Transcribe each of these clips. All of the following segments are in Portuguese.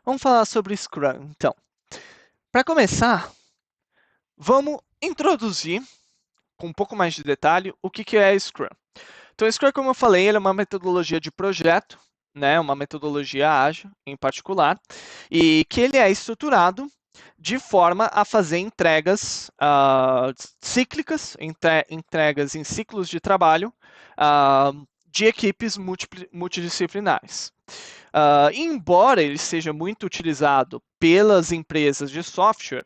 Vamos falar sobre Scrum, então. Para começar, vamos introduzir com um pouco mais de detalhe o que é Scrum. Então, Scrum, como eu falei, ele é uma metodologia de projeto, né, uma metodologia ágil em particular, e que ele é estruturado de forma a fazer entregas cíclicas, entregas em ciclos de trabalho de equipes multidisciplinares. Embora ele seja muito utilizado pelas empresas de software,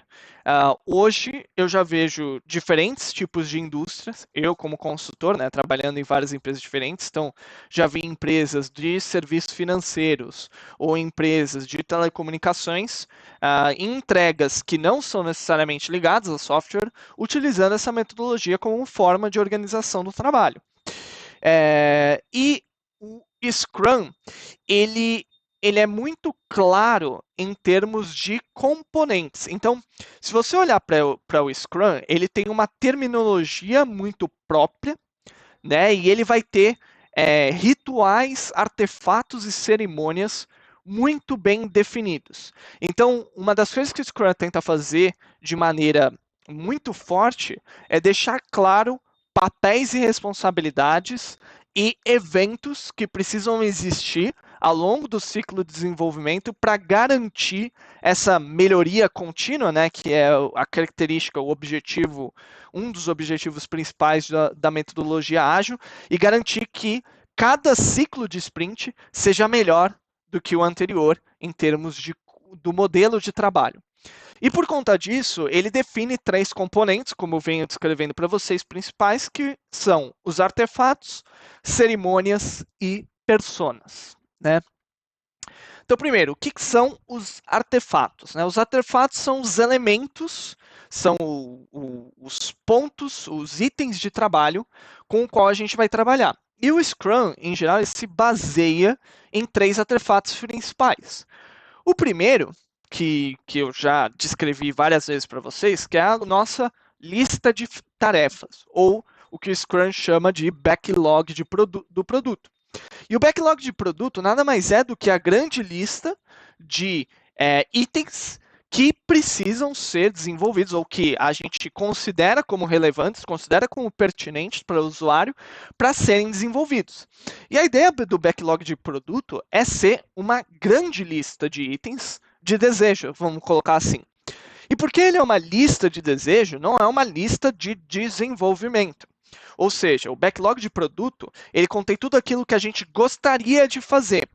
hoje eu já vejo diferentes tipos de indústrias. Eu, como consultor, né, trabalhando em várias empresas diferentes, então já vi empresas de serviços financeiros ou empresas de telecomunicações em entregas que não são necessariamente ligadas ao software, utilizando essa metodologia como forma de organização do trabalho. E o Scrum, ele, ele é muito claro em termos de componentes. Então, se você olhar para o Scrum, ele tem uma terminologia muito própria, né? E ele vai ter rituais, artefatos e cerimônias muito bem definidos. Então, uma das coisas que o Scrum tenta fazer de maneira muito forte é deixar claro papéis e responsabilidades e eventos que precisam existir ao longo do ciclo de desenvolvimento para garantir essa melhoria contínua, né, que é a característica, o objetivo, um dos objetivos principais da metodologia ágil, e garantir que cada ciclo de sprint seja melhor do que o anterior em termos do modelo de trabalho. E por conta disso, ele define três componentes, como eu venho descrevendo para vocês, principais, que são os artefatos, cerimônias e personas. Né? Então, primeiro, o que são os artefatos? Né? Os artefatos são os elementos, são os pontos, os itens de trabalho com o qual a gente vai trabalhar. E o Scrum, em geral, se baseia em três artefatos principais. O primeiro, que eu já descrevi várias vezes para vocês, que é a nossa lista de tarefas, ou o que o Scrum chama de backlog do produto. E o backlog de produto nada mais é do que a grande lista de itens que precisam ser desenvolvidos ou que a gente considera como relevantes, considera como pertinentes para o usuário para serem desenvolvidos. E a ideia do backlog de produto é ser uma grande lista de itens de desejo, vamos colocar assim. E porque ele é uma lista de desejo, não é uma lista de desenvolvimento. Ou seja, o backlog de produto, ele contém tudo aquilo que a gente gostaria de fazer.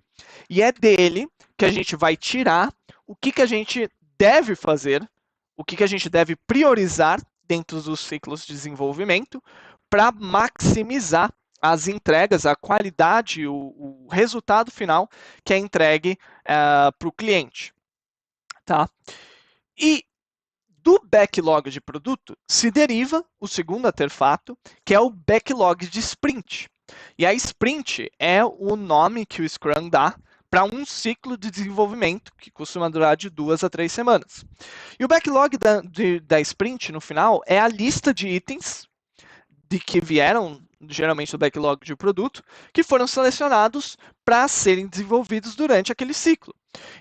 E é dele que a gente vai tirar o que a gente deve fazer, o que a gente deve priorizar dentro dos ciclos de desenvolvimento para maximizar as entregas, a qualidade, o resultado final que é entregue para o cliente. Tá? E do backlog de produto se deriva o segundo artefato, que é o backlog de sprint. E a sprint é o nome que o Scrum dá para um ciclo de desenvolvimento que costuma durar de 2 a 3 semanas. E o backlog da sprint, no final, é a lista de itens de que vieram geralmente do backlog de produto, que foram selecionados para serem desenvolvidos durante aquele ciclo.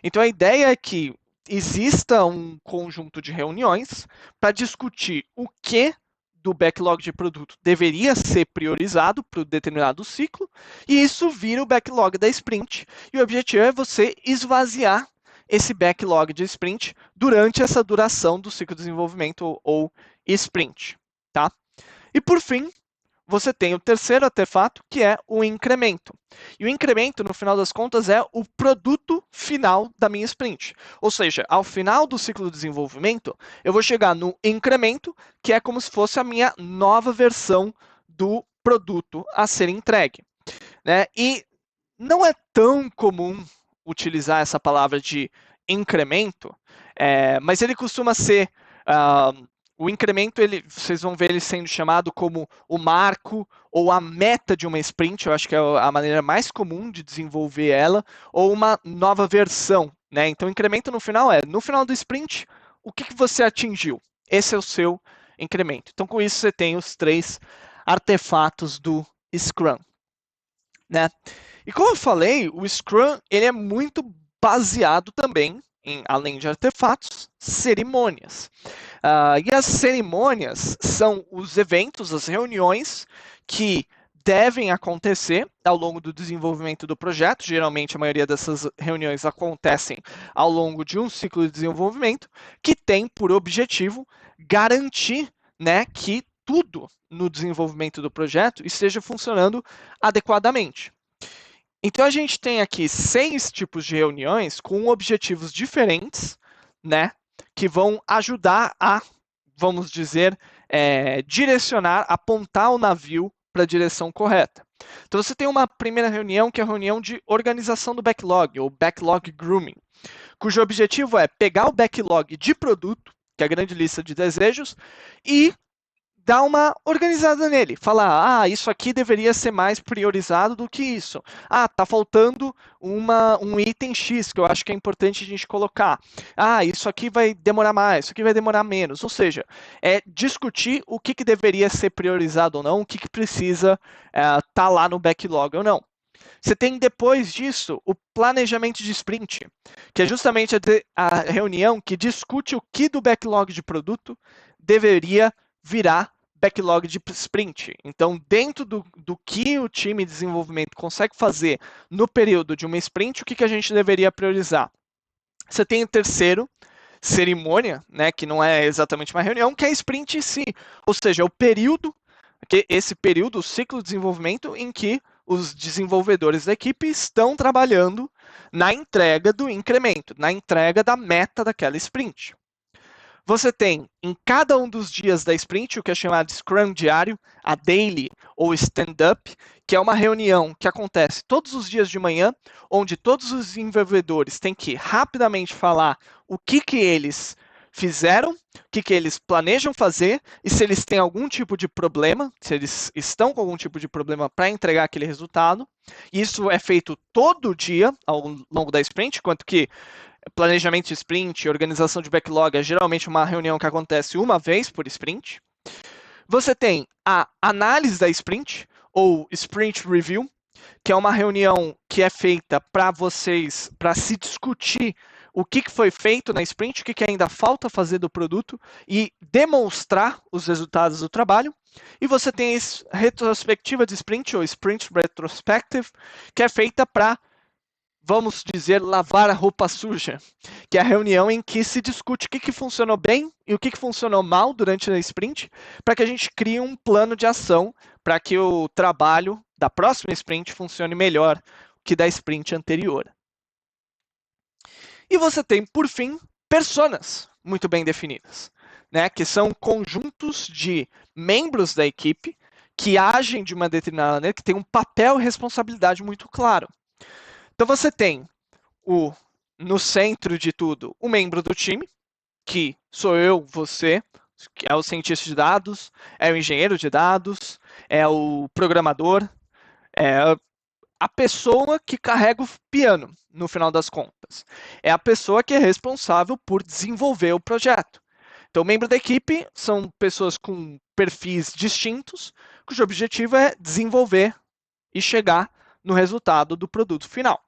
Então a ideia é que exista um conjunto de reuniões para discutir o que do backlog de produto deveria ser priorizado para o determinado ciclo, e isso vira o backlog da sprint. E o objetivo é você esvaziar esse backlog de sprint durante essa duração do ciclo de desenvolvimento ou sprint. Tá? E por fim, você tem o terceiro artefato, que é o incremento. E o incremento, no final das contas, é o produto final da minha sprint. Ou seja, ao final do ciclo de desenvolvimento, eu vou chegar no incremento, que é como se fosse a minha nova versão do produto a ser entregue. Né? E não é tão comum utilizar essa palavra de incremento, mas ele costuma ser o incremento, vocês vão ver ele sendo chamado como o marco ou a meta de uma sprint, eu acho que é a maneira mais comum de desenvolver ela, ou uma nova versão. Né? Então, o incremento no final no final do sprint, o que você atingiu? Esse é o seu incremento. Então, com isso, você tem os três artefatos do Scrum. Né? E como eu falei, o Scrum ele é muito baseado também além de artefatos, cerimônias. E as cerimônias são os eventos, as reuniões que devem acontecer ao longo do desenvolvimento do projeto. Geralmente, a maioria dessas reuniões acontecem ao longo de um ciclo de desenvolvimento, que tem por objetivo garantir, né, que tudo no desenvolvimento do projeto esteja funcionando adequadamente. Então, a gente tem aqui 6 tipos de reuniões com objetivos diferentes, né, que vão ajudar a, vamos dizer, direcionar, apontar o navio para a direção correta. Então, você tem uma primeira reunião, que é a reunião de organização do backlog, ou backlog grooming, cujo objetivo é pegar o backlog de produto, que é a grande lista de desejos, e dar uma organizada nele. Falar, isso aqui deveria ser mais priorizado do que isso. Tá faltando um item X que eu acho que é importante a gente colocar. Isso aqui vai demorar mais, isso aqui vai demorar menos. Ou seja, é discutir o que deveria ser priorizado ou não, o que precisa tá lá no backlog ou não. Você tem depois disso o planejamento de sprint, que é justamente a reunião que discute o que do backlog de produto deveria virar backlog de sprint. Então, dentro do que o time de desenvolvimento consegue fazer no período de uma sprint, o que a gente deveria priorizar? Você tem o terceiro, cerimônia, né, que não é exatamente uma reunião, que é a sprint em si. Ou seja, o período, esse período, o ciclo de desenvolvimento em que os desenvolvedores da equipe estão trabalhando na entrega do incremento, na entrega da meta daquela sprint. Você tem em cada um dos dias da sprint o que é chamado de Scrum diário, a daily ou stand-up, que é uma reunião que acontece todos os dias de manhã, onde todos os desenvolvedores têm que rapidamente falar o que eles fizeram, o que eles planejam fazer e se eles têm algum tipo de problema, se eles estão com algum tipo de problema para entregar aquele resultado. Isso é feito todo dia ao longo da sprint, enquanto que planejamento de sprint, organização de backlog é geralmente uma reunião que acontece uma vez por sprint. Você tem a análise da sprint, ou sprint review, que é uma reunião que é feita para se discutir o que foi feito na sprint, o que ainda falta fazer do produto e demonstrar os resultados do trabalho. E você tem a retrospectiva de sprint, ou sprint retrospective, que é feita para, vamos dizer, lavar a roupa suja, que é a reunião em que se discute o que funcionou bem e o que funcionou mal durante a sprint, para que a gente crie um plano de ação para que o trabalho da próxima sprint funcione melhor que da sprint anterior. E você tem, por fim, personas muito bem definidas, né, que são conjuntos de membros da equipe que agem de uma determinada maneira, que tem um papel e responsabilidade muito claro. Então você tem no centro de tudo, o membro do time, que sou eu, você, que é o cientista de dados, é o engenheiro de dados, é o programador, é a pessoa que carrega o piano, no final das contas. É a pessoa que é responsável por desenvolver o projeto. Então, membro da equipe são pessoas com perfis distintos, cujo objetivo é desenvolver e chegar no resultado do produto final.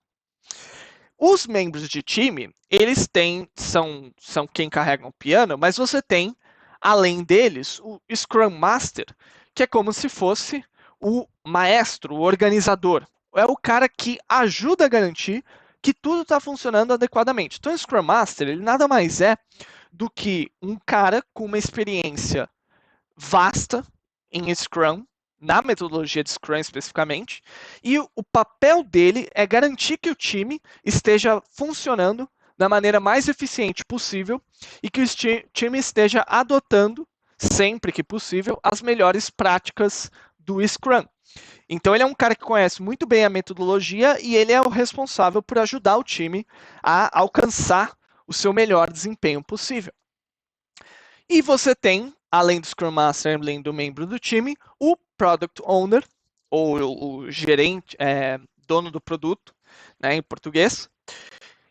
Os membros de time, eles são quem carrega o piano, mas você tem, além deles, o Scrum Master, que é como se fosse o maestro, o organizador. É o cara que ajuda a garantir que tudo está funcionando adequadamente. Então, o Scrum Master, ele nada mais é do que um cara com uma experiência vasta em Scrum, na metodologia de Scrum especificamente, e o papel dele é garantir que o time esteja funcionando da maneira mais eficiente possível e que o time esteja adotando, sempre que possível, as melhores práticas do Scrum. Então ele é um cara que conhece muito bem a metodologia e ele é o responsável por ajudar o time a alcançar o seu melhor desempenho possível. E você tem, além do Scrum Master, além do membro do time, o Product Owner, ou o gerente, dono do produto, né, em português.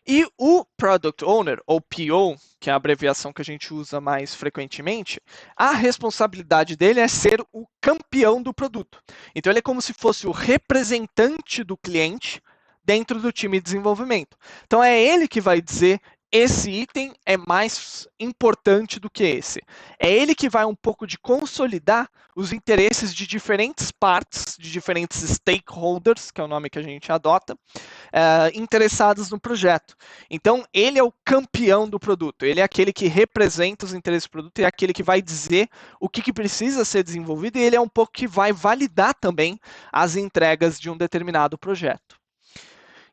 E o Product Owner, ou PO, que é a abreviação que a gente usa mais frequentemente, a responsabilidade dele é ser o campeão do produto. Então ele é como se fosse o representante do cliente dentro do time de desenvolvimento. Então é ele que vai dizer esse item é mais importante do que esse. É ele que vai um pouco de consolidar os interesses de diferentes partes, de diferentes stakeholders, que é o nome que a gente adota, interessados no projeto. Então, ele é o campeão do produto, ele é aquele que representa os interesses do produto, é aquele que vai dizer o que precisa ser desenvolvido, e ele é um pouco que vai validar também as entregas de um determinado projeto.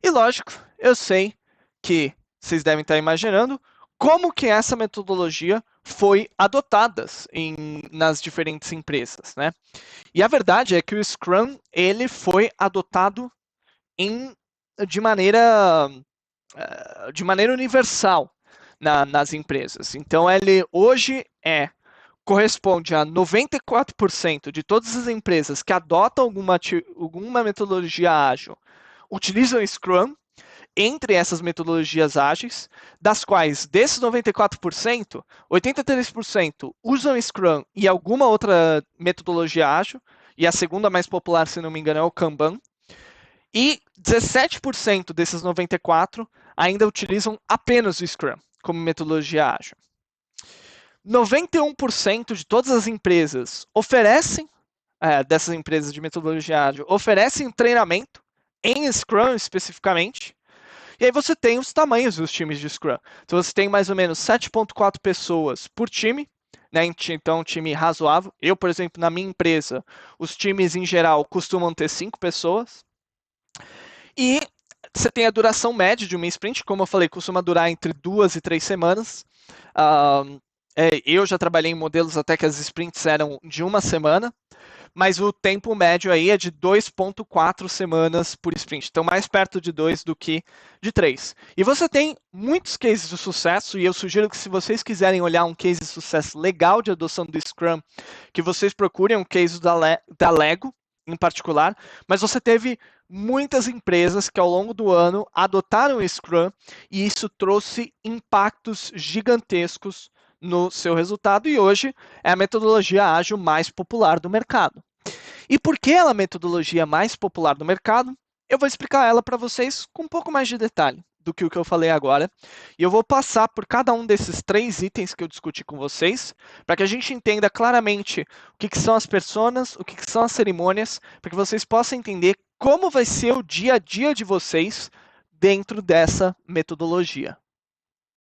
E lógico, eu sei que vocês devem estar imaginando como que essa metodologia foi adotada nas diferentes empresas, né? E a verdade é que o Scrum ele foi adotado de maneira universal nas empresas. Então ele hoje corresponde a 94% de todas as empresas que adotam alguma metodologia ágil utilizam Scrum entre essas metodologias ágeis, das quais, desses 94%, 83% usam Scrum e alguma outra metodologia ágil, e a segunda mais popular, se não me engano, é o Kanban, e 17% desses 94% ainda utilizam apenas o Scrum como metodologia ágil. 91% de todas as empresas dessas empresas de metodologia ágil, oferecem treinamento em Scrum especificamente. E aí você tem os tamanhos dos times de Scrum. Então você tem mais ou menos 7,4 pessoas por time, né? Então um time razoável. Eu, por exemplo, na minha empresa, os times em geral costumam ter 5 pessoas. E você tem a duração média de uma sprint, como eu falei, costuma durar entre 2 e 3 semanas. Eu já trabalhei em modelos até que as sprints eram de uma semana, mas o tempo médio aí é de 2,4 semanas por sprint. Então, mais perto de 2 do que de 3. E você tem muitos cases de sucesso, e eu sugiro que se vocês quiserem olhar um case de sucesso legal de adoção do Scrum, que vocês procurem um case da Lego, em particular, mas você teve muitas empresas que ao longo do ano adotaram o Scrum e isso trouxe impactos gigantescos no seu resultado e hoje é a metodologia ágil mais popular do mercado. E por que ela é a metodologia mais popular do mercado? Eu vou explicar ela para vocês com um pouco mais de detalhe do que o que eu falei agora. E eu vou passar por cada um desses 3 itens que eu discuti com vocês, para que a gente entenda claramente o que são as personas, o que são as cerimônias, para que vocês possam entender como vai ser o dia a dia de vocês dentro dessa metodologia.